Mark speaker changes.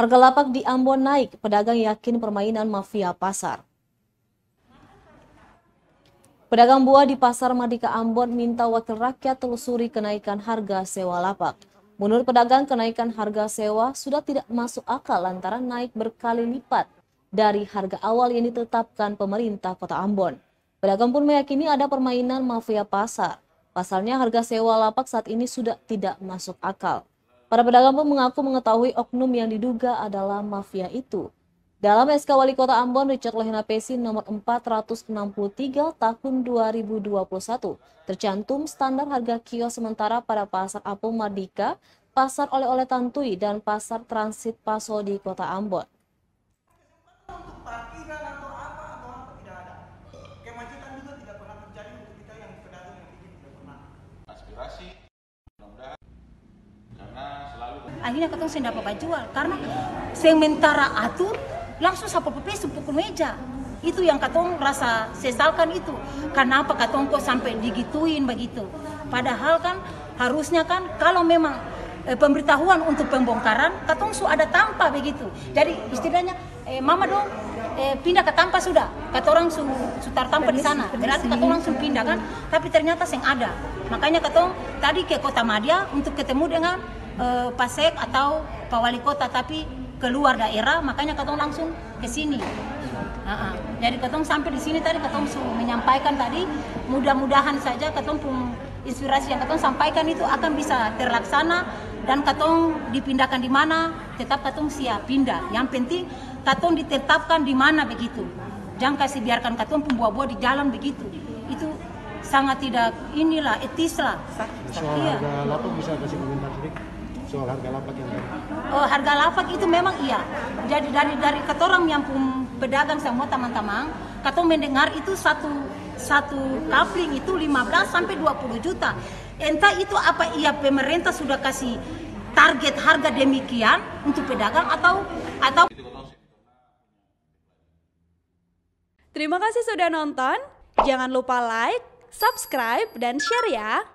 Speaker 1: Harga lapak di Ambon naik, pedagang yakin permainan mafia pasar. Pedagang buah di Pasar Mardika Ambon minta wakil rakyat telusuri kenaikan harga sewa lapak. Menurut pedagang, kenaikan harga sewa sudah tidak masuk akal lantaran naik berkali lipat dari harga awal yang ditetapkan pemerintah Kota Ambon. Pedagang pun meyakini ada permainan mafia pasar. Pasalnya harga sewa lapak saat ini sudah tidak masuk akal. Para pedagang pun mengaku mengetahui oknum yang diduga adalah mafia itu. Dalam SK Wali Kota Ambon Richard Lohena Pesi nomor 463 tahun 2021 tercantum standar harga kios sementara pada Pasar Apung Mardika, Pasar Oleh-oleh Tantui, dan Pasar Transit Paso di Kota Ambon.
Speaker 2: Akhirnya katong saya dapat jual karena sementara atur langsung sapu pepe pukul meja. Itu yang katong rasa sesalkan itu. Kenapa katong kok sampai digituin begitu? Padahal kan harusnya kan kalau memang pemberitahuan untuk pembongkaran katong su ada tanpa begitu. Jadi istilahnya mama dong pindah ke tanpa sudah. Kata orang su tanpa di sana. Berarti katong langsung pindah kan. Tapi ternyata yang ada. Makanya katong tadi ke Kota Madia untuk ketemu dengan Pasek atau Pak Wali Kota, tapi keluar daerah, makanya katong langsung ke sini. Jadi katong sampai di sini tadi katong menyampaikan tadi, mudah-mudahan saja katong pun inspirasi yang katong sampaikan itu akan bisa terlaksana dan katong dipindahkan di mana, tetap katong siap pindah. Yang penting katong ditetapkan di mana begitu. Jangan kasih biarkan katong pun buah-buah di jalan begitu. Itu sangat tidak etis lah.
Speaker 3: Soal harga lapak bisa kasih komentar sedikit? Soal harga lapak yang tadi.
Speaker 2: Oh, harga lapak itu memang iya. Jadi dari katorang yang pun pedagang semua teman-teman, katong mendengar itu satu kapling itu 15 sampai 20 juta. Entah itu apa iya pemerintah sudah kasih target harga demikian untuk pedagang atau
Speaker 4: Terima kasih sudah nonton. Jangan lupa like, subscribe, dan share ya.